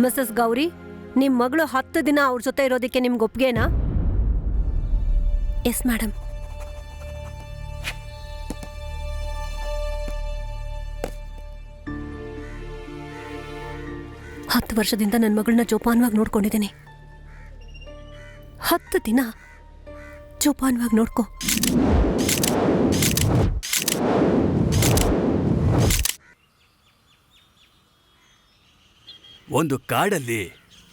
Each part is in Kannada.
ಮಿಸಸ್ ಗೌರಿ, ನಿಮ್ ಮಗಳು 10 ದಿನ ಅವ್ರ ಜೊತೆ ಇರೋದಕ್ಕೆ ನಿಮ್ಗೆ ಒಪ್ಗೆನಾ? Yes madam. ಹತ್ತು ವರ್ಷದಿಂದ ನನ್ನ ಮಗಳನ್ನ ಜೋಪಾನವಾಗಿ ನೋಡ್ಕೊಂಡಿದ್ದೀನಿ. 10 ದಿನ ಜೋಪಾನವಾಗಿ ನೋಡ್ಕೊ. ಒಂದು ಕಾಡಲ್ಲಿ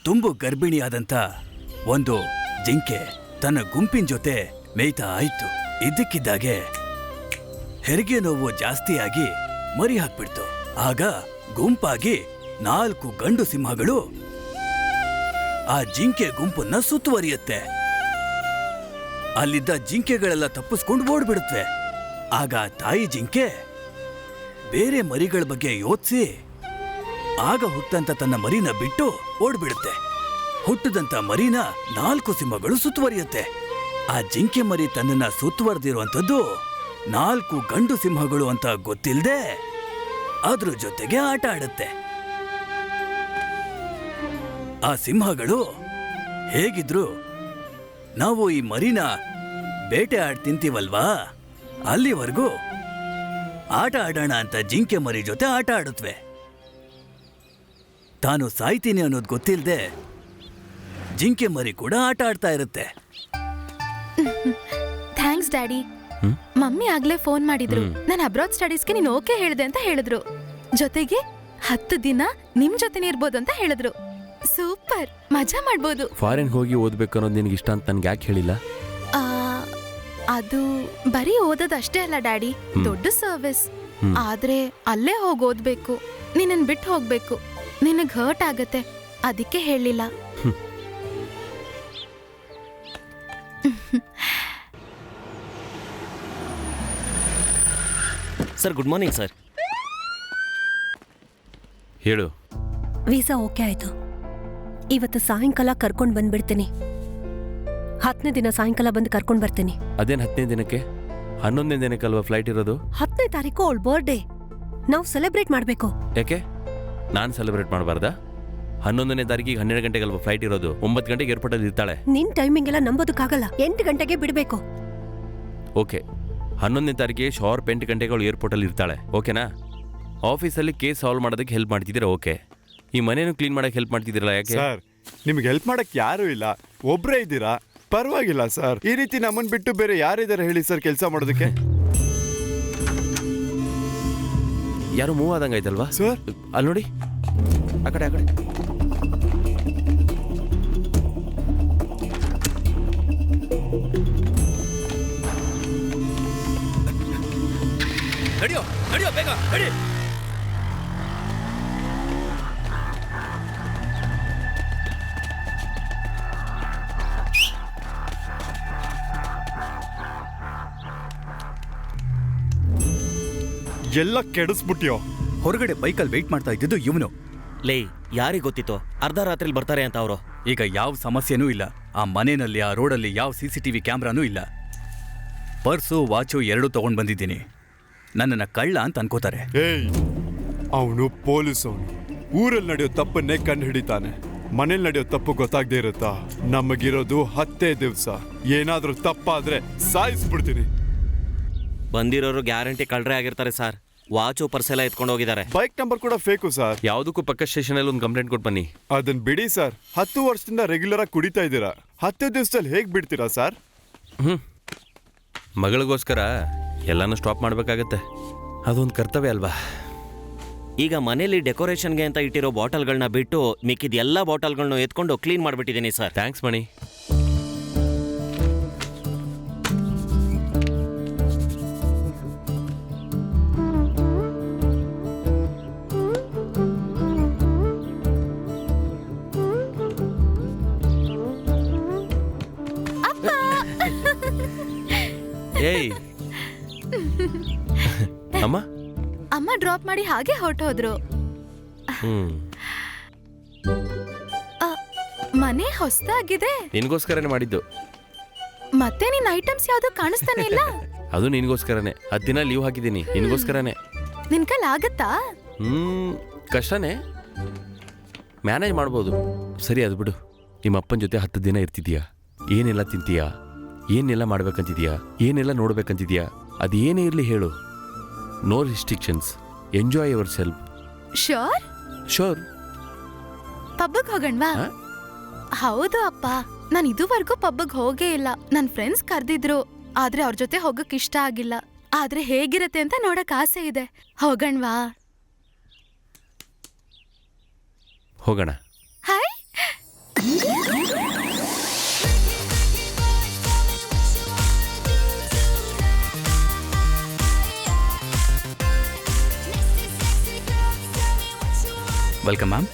ತುಂಬು ಗರ್ಭಿಣಿಯಾದಂತ ಒಂದು ಜಿಂಕೆ ತನ್ನ ಗುಂಪಿನ ಜೊತೆ ಮೇಯ್ತಾ ಆಯ್ತು. ಇದ್ದಕ್ಕಿದ್ದಾಗೆ ಹೆರಿಗೆ ನೋವು ಜಾಸ್ತಿಯಾಗಿ ಮರಿ ಹಾಕ್ಬಿಡ್ತು. ಆಗ ಗುಂಪಾಗಿ 4 ಗಂಡು ಸಿಂಹಗಳು ಆ ಜಿಂಕೆ ಗುಂಪನ್ನ ಸುತ್ತುವರಿಯುತ್ತೆ. ಅಲ್ಲಿದ್ದ ಜಿಂಕೆಗಳೆಲ್ಲ ತಪ್ಪಿಸ್ಕೊಂಡು ಓಡ್ಬಿಡುತ್ತವೆ. ಆಗ ತಾಯಿ ಜಿಂಕೆ ಬೇರೆ ಮರಿಗಳ ಬಗ್ಗೆ ಯೋಚಿಸಿ ಆಗ ಹುಟ್ಟಂತ ತನ್ನ ಮರಿನ ಬಿಟ್ಟು ಓಡ್ಬಿಡುತ್ತೆ. ಹುಟ್ಟದಂತ ಮರಿನ 4 ಸಿಂಹಗಳು ಸುತ್ತುವರಿಯುತ್ತೆ. ಆ ಜಿಂಕೆ ಮರಿ ತನ್ನನ್ನ ಸುತ್ತುವರೆದಿರುವಂಥದ್ದು 4 ಗಂಡು ಸಿಂಹಗಳು ಅಂತ ಗೊತ್ತಿಲ್ಲದೆ ಅದ್ರ ಜೊತೆಗೆ ಆಟ ಆಡುತ್ತೆ. ಆ ಸಿಂಹಗಳು ಹೇಗಿದ್ರು ನಾವು ಈ ಮರಿನ ಬೇಟೆ ಆಡ್ ತಿಂತೀವಲ್ವಾ, ಅಲ್ಲಿವರೆಗೂ ಆಟ ಆಡೋಣ ಅಂತ ಜಿಂಕೆ ಮರಿ ಜೊತೆ ಆಟ ಆಡುತ್ತವೆ. ತಾನು ಸಾಯ್ತೀನಿ ಅನ್ನೋದು ಗೊತ್ತಿಲ್ಲದೆ ಜಿಂಕೆ ಮರಿ ಕೂಡ ಆಟ ಆಡ್ತಾ ಇರುತ್ತೆ. Thanks daddy. ಮಮ್ಮಿ ಆಗ್ಲೇ ಫೋನ್ ಮಾಡಿದ್ರು. ನಾನು ಅಬ್ರಾಡ್ ಸ್ಟಡೀಸ್ಗೆ ನೀನು ಓಕೆ ಹೇಳಿದೆ ಅಂತ ಹೇಳಿದ್ರು. ಜೊತೆಗೆ 10 ದಿನ ನಿಮ್ ಜೊತೆನೇ ಇರ್ಬೋದು ಅಂತ ಹೇಳಿದ್ರು. ಸೂಪರ್, ಮಜಾ ಮಾಡ್ಬೋದು. ಫಾರಿನ್ ಹೋಗಿ ಓದ್ಬೇಕು ಅನ್ನೋದು ನಿನ್ಗೆ ಇಷ್ಟ ಅಂತ ನನ್ಗೆ ಯಾಕೆ ಹೇಳಿಲ್ಲ? ಅದು ಬರೀ ಓದೋದಷ್ಟೇ ಅಲ್ಲ ಡ್ಯಾಡಿ, ದೊಡ್ಡ ಸರ್ವಿಸ್. ಆದ್ರೆ ಅಲ್ಲೇ ಹೋಗಿ ಓದ್ಬೇಕು, ನಿನ್ನನ್ ಬಿಟ್ಟು ಹೋಗ್ಬೇಕು, ನಿನಗ್ ಹರ್ಟ್ ಆಗತ್ತೆ, ಅದಕ್ಕೆ ಹೇಳಿಲ್ಲ. Sir, good morning sir. ಹೇಳು. ವೀಸಾ ಓಕೆ ಆಯ್ತು. ಇವತ್ತು ಸಾಯಂಕಾಲ ಕರ್ಕೊಂಡ್ ಬಂದ್ಬಿಡ್ತೀನಿ. 10ನೇ ದಿನ ಸಾಯಂಕಾಲ ಬಂದು ಕರ್ಕೊಂಡ್ ಬರ್ತೀನಿ. ಅದೇನ್ 10ನೇ ದಿನಕ್ಕೆ? 11ನೇ ದಿನಕ್ಕಲ್ವಾ ಫ್ಲೈಟ್ ಇರೋದು? 10ನೇ ತಾರೀಕು ಅವಳ ಬರ್ಡೇ, ನಾವು ಸೆಲೆಬ್ರೇಟ್ ಮಾಡ್ಬೇಕು. ಯಾಕೆ ನಾನು ಸೆಲೆಬ್ರೇಟ್ ಮಾಡಬಾರ್ದಾ? 11ನೇ ತಾರೀಕಿಗೆ 12 ಗಂಟೆಗಲ್ವಾ ಫ್ಲೈಟ್ ಇರೋದು? 9 ಗಂಟೆಗೆ ಏರ್ಪೋರ್ಟಲ್ಲಿ ಇರ್ತಾಳೆ. ನಿನ್ ಟೈಮಿಂಗ್ ಎಲ್ಲ ನಂಬೋದಕ್ಕಾಗಲ್ಲ. 8 ಗಂಟೆಗೆ ಬಿಡ್ಬೇಕು. ಓಕೆ, 11ನೇ ತಾರೀಕಿಗೆ ಶಾರ್ಪ್ 8 ಗಂಟೆಗೆ ಅವಳು ಏರ್ಪೋರ್ಟಲ್ಲಿ ಇರ್ತಾಳೆ. ಓಕೆನಾ? ಆಫೀಸಲ್ಲಿ ಕೇಸ್ ಸಾಲ್ವ್ ಮಾಡೋದಕ್ಕೆ ಹೆಲ್ಪ್ ಮಾಡ್ತಿದ್ದೀರಾ? ಓಕೆ. ಈ ಮನೇನು ಕ್ಲೀನ್ ಮಾಡಕ್ಕೆ ಹೆಲ್ಪ್ ಮಾಡ್ತಿದ್ದೀರಲ್ಲ, ಯಾಕೆ? ಸರ್, ನಿಮ್ಗೆ ಹೆಲ್ಪ್ ಮಾಡಕ್ ಯಾರು ಇಲ್ಲ, ಒಬ್ರೇ ಇದ್ದೀರಾ, ಪರವಾಗಿಲ್ಲ ಸರ್. ಈ ರೀತಿ ನಮ್ಮನ್ ಬಿಟ್ಟು ಬೇರೆ ಯಾರಿದ್ದಾರೆ ಹೇಳಿ ಸರ್ ಕೆಲಸ ಮಾಡೋದಕ್ಕೆ? ಯಾರು ಮೂವ್ ಆದಂಗಾಯ್ತಲ್ವಾ ಸರ್? ಅಲ್ಲಿ ನೋಡಿ, ಆ ಕಡೆ ನಡಿಯೋ ನಡಿಯೋ, ಬೇಗ ನಡಿ. ಎಲ್ಲ ಕೆಡಿಸ್ಬಿಟ್ಯೋ. ಹೊರಗಡೆ ಬೈಕಲ್ಲಿ ವೆಯ್ಟ್ ಮಾಡ್ತಾ ಇದ್ದಿದ್ದು ಇವನು. ಲೇ, ಯಾರಿಗೆ ಗೊತ್ತಿತ್ತು ಅರ್ಧ ರಾತ್ರಿಲಿ ಬರ್ತಾರೆ ಅಂತ ಅವರು? ಈಗ ಯಾವ ಸಮಸ್ಯೆನೂ ಇಲ್ಲ. ಆ ಮನೆಯಲ್ಲಿ, ಆ ರೋಡಲ್ಲಿ ಯಾವ CCTV ಕ್ಯಾಮ್ರಾನೂ ಇಲ್ಲ. ಪರ್ಸು, ವಾಚು 2 ತಗೊಂಡ್ ಬಂದಿದ್ದೀನಿ. ನನ್ನನ್ನ ಕಳ್ಳ ಅಂತ ಅನ್ಕೋತಾರೆ. ಏಯ್, ಅವನು ಪೊಲೀಸ್. ಅವನು ಊರಲ್ಲಿ ನಡೆಯೋ ತಪ್ಪನ್ನೇ ಕಂಡು ಹಿಡಿತಾನೆ. ಮನೇಲಿ ನಡೆಯೋ ತಪ್ಪು ಗೊತ್ತಾಗದೇ ಇರುತ್ತಾ? ನಮಗಿರೋದು 10 ದಿವಸ. ಏನಾದ್ರೂ ತಪ್ಪಾದ್ರೆ ಸಾಯಿಸ್ಬಿಡ್ತೀನಿ. ಬಂದಿರೋರು ಗ್ಯಾರಂಟಿ ಕಳ್ರೆ ಆಗಿರ್ತಾರೆ ಸರ್. ವಾಚು ಪರ್ಸೆಲ್ಲ ಎತ್ಕೊಂಡು ಹೋಗಿದ್ದಾರೆ. ಬೈಕ್ ನಂಬರ್ ಕೂಡ ಫೇಕು ಸರ್. ಯಾವುದಕ್ಕೂ ಪಕ್ಕ ಸ್ಟೇಷನಲ್ಲಿ ಒಂದು ಕಂಪ್ಲೇಂಟ್ ಕೊಟ್ಟು ಬನ್ನಿ. ಅದನ್ನ ಬಿಡಿ ಸರ್. 10 ವರ್ಷದಿಂದ ರೆಗ್ಯುಲರ್ ಆಗಿ ಕುಡಿತಾ ಇದ್ದೀರಾ. 10 ದಿವಸದಲ್ಲಿ ಹೇಗೆ ಬಿಡ್ತೀರಾ ಸರ್? ಮಗಳಿಗೋಸ್ಕರ ಎಲ್ಲಾನು ಸ್ಟಾಪ್ ಮಾಡಬೇಕಾಗತ್ತೆ. ಅದೊಂದು ಕರ್ತವ್ಯ ಅಲ್ವಾ? ಈಗ ಮನೇಲಿ ಡೆಕೋರೇಷನ್ಗೆ ಅಂತ ಇಟ್ಟಿರೋ ಬಾಟಲ್ಗಳನ್ನ ಬಿಟ್ಟು ಮಿಕ್ಕಿದ ಎಲ್ಲ ಬಾಟಲ್ಗಳನ್ನ ಎತ್ಕೊಂಡು ಕ್ಲೀನ್ ಮಾಡಿಬಿಟ್ಟಿದ್ದೀನಿ ಸರ್. ಥ್ಯಾಂಕ್ಸ್ ಮಣಿ. ಏಯ್ ಅಮ್ಮ. ಅಮ್ಮ ಡ್ರಾಪ್ ಮಾಡಿ ಹಾಗೆ ಹೊರಟೋದ್ರು. ಮನೆ ಹೊಸದಾಗಿದೆ. ನಿನ್ಗೋಸ್ಕರನೇ ಮಾಡಿದ್ದು. ಮತ್ತೆ ನಿನ್ ಐಟಮ್ಸ್ ಯಾವ್ದು ಕಾಣಿಸ್ತಾನೆ ಇಲ್ಲ. ಅದು ನಿನ್ಗೋಸ್ಕರನೇ. 10 ದಿನ ಲೀವ್ ಹಾಕಿದ್ದೀನಿ, ನಿನ್ಗೋಸ್ಕರನೇ. ನಿನ್ ಕೈಲಿ ಆಗತ್ತಾ? ಕಷ್ಟನೇ. ಮ್ಯಾನೇಜ್ ಮಾಡ್ಬೋದು. ಸರಿ ಅದು ಬಿಡು. ನಿಮ್ಮ ಅಪ್ಪನ ಜೊತೆ 10 ದಿನ ಇರ್ತಿದ್ಯಾ, ಏನೆಲ್ಲ ತಿಂತೀಯಾ, ಏನೆಲ್ಲ ಮಾಡ್ಬೇಕಂತಿದ್ಯಾ, ಏನೆಲ್ಲ ನೋಡ್ಬೇಕಂತಿದ್ಯಾ, ಅದು ಏನೇ ಇರಲಿ ಹೇಳು. No restrictions, enjoy yourself. Sure. Sure. ಪಬ್ಬಿಗೆ ಹೋಗಣ್ವಾ? ಹೌದು ಅಪ್ಪ, ನಾನು ಇದುವರೆಗೂ ಪಬ್ಬಿಗೆ ಹೋಗೇ ಇಲ್ಲ. ನನ್ನ ಫ್ರೆಂಡ್ಸ್ ಕರೆದಿದ್ರು, ಆದ್ರೆ ಅವ್ರ ಜೊತೆ ಹೋಗಕ್ ಇಷ್ಟ ಆಗಿಲ್ಲ. ಆದ್ರೆ ಹೇಗಿರತ್ತೆ ಅಂತ ನೋಡಕ್ ಆಸೆ ಇದೆ. ಹೋಗಣ್ವಾ? ಹೋಗೋಣ. Hi. Welcome ma'am.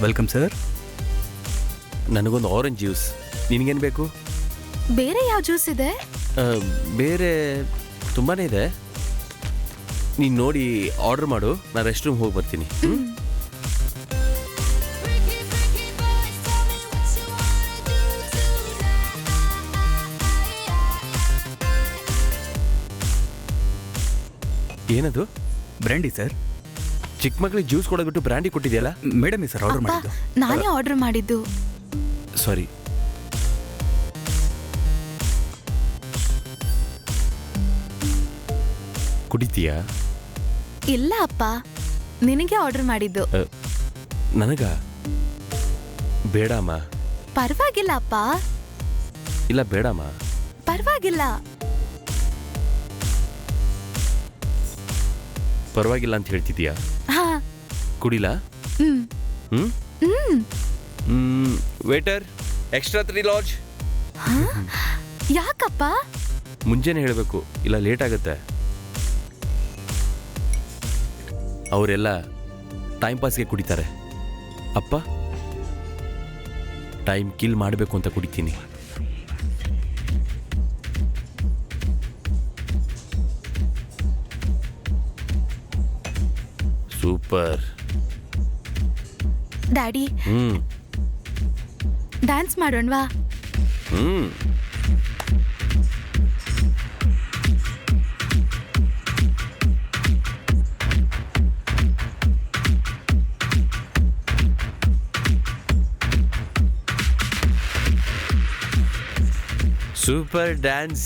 Welcome sir. ನನಗೊಂದು ಆರೆಂಜ್ ಜ್ಯೂಸ್. ನಿನಗೇನು ಬೇಕು? ಬೇರೆ ಯಾವ ಜ್ಯೂಸ್ ಇದೆ? ಬೇರೆ ತುಂಬಾ ಇದೆ. ನೀನು ನೋಡಿ ಆರ್ಡರ್ ಮಾಡು, ನಾನು ರೆಸ್ಟ್ ರೂಮ್ ಹೋಗಿ ಬರ್ತೀನಿ. ಏನದು? Brandy sir. ಚಿಕ್ಕ ಮಕ್ಕಳಿಗೆ ಜ್ಯೂಸ್ ಕೊಡೋದ್ಬಿಟ್ಟು ಬ್ರ್ಯಾಂಡಿ ಕೊಟ್ಟಿದೆಯಲ್ಲ? ಮೇಡಮ್ ಸರ್ ಆರ್ಡರ್ ಅಪ್ಪ, ಮಾಡಿದ್ದು. ನಾನೇ ಆರ್ಡರ್ ಮಾಡಿದ್ದು. ಸಾರಿ. ಕುಡಿತೀಯಾ? ಇಲ್ಲ ಅಪ್ಪ, ನಿನಗೆ ಆರ್ಡರ್ ಮಾಡಿದ್ದು. ನನಗ ಬೇಡಮ್ಮ. ಪರವಾಗಿಲ್ಲ ಅಪ್ಪ, ಇಲ್ಲ ಬೇಡಮ್ಮ. ಪರವಾಗಿಲ್ಲ. ಪರವಾಗಿಲ್ಲ ಅಂತ ಹೇಳ್ತಿದ್ಯಾ? ಹಾ. ಕುಡಿಲ? ಹ್ಮ್. ಹ್ಮ್ ಹ್ಮ್. Waiter, extra 3 large. ಯಾಕಪ್ಪ? ಮುಂಜಾನೆ ಹೇಳಬೇಕು, ಇಲ್ಲ ಲೇಟ್ ಆಗುತ್ತೆ. ಅವರೆಲ್ಲ ಟೈಮ್ ಪಾಸ್ಗೆ ಕುಡಿತಾರೆ. ಅಪ್ಪ ಟೈಮ್ ಕಿಲ್ ಮಾಡಬೇಕು ಅಂತ ಕುಡಿತೀನಿ. ಸೂಪರ್. ಡ್ಯಾಡಿ, ಹ್ಮ್ ಡ್ಯಾನ್ಸ್ ಮಾಡೋಣವಾ? ಹ್ಮ್ ಸೂಪರ್ ಡ್ಯಾನ್ಸ್.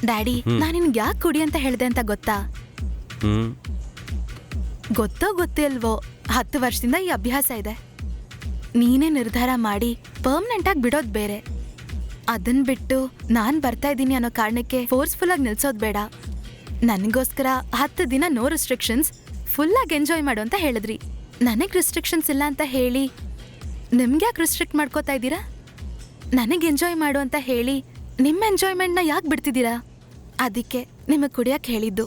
ಡ್ಯಾಡಿ, ನಾನು ನಿನ್ಗೆ ಯಾಕೆ ಕುಡಿ ಅಂತ ಹೇಳ್ದೆ ಅಂತ ಗೊತ್ತಾ? ಹ್ಮ್ ಗೊತ್ತೋ ಗೊತ್ತಿಲ್ವೋ, 10 ವರ್ಷದಿಂದ ಈ ಅಭ್ಯಾಸ ಇದೆ. ನೀನೇ ನಿರ್ಧಾರ ಮಾಡಿ ಪರ್ಮನೆಂಟ್ ಆಗಿ ಬಿಡೋದ್ ಬೇರೆ. ಅದನ್ ಬಿಟ್ಟು ನಾನ್ ಬರ್ತಾ ಇದ್ದೀನಿ ಅನ್ನೋ ಕಾರಣಕ್ಕೆ ಫೋರ್ಸ್ಫುಲ್ ಆಗಿ ನಿಲ್ಸೋದ್ ಬೇಡ. ನನಗೋಸ್ಕರ 10 ದಿನ ನೋ ರಿಸ್ಟ್ರಿಕ್ಷನ್ಸ್, ಫುಲ್ ಆಗಿ ಎಂಜಾಯ್ ಮಾಡು ಅಂತ ಹೇಳಿದ್ರಿ. ನನಗ್ ರಿಸ್ಟ್ರಿಕ್ಷನ್ಸ್ ಇಲ್ಲ ಅಂತ ಹೇಳಿ ನಿಮ್ಗೆ ಯಾಕೆ ರಿಸ್ಟ್ರಿಕ್ಟ್ ಮಾಡ್ಕೋತಾ ಇದ್ದೀರಾ? ನನಗೆ ಎಂಜಾಯ್ ಮಾಡು ಅಂತ ಹೇಳಿ ನಿಮ್ಮ ಎಂಜಾಯ್ಮೆಂಟ್ನ ಯಾಕೆ ಬಿಡ್ತಿದ್ದೀರಾ? ಅದಕ್ಕೆ ನಿಮಗೆ ಕುಡಿಯಕ್ಕೆ ಹೇಳಿದ್ದು.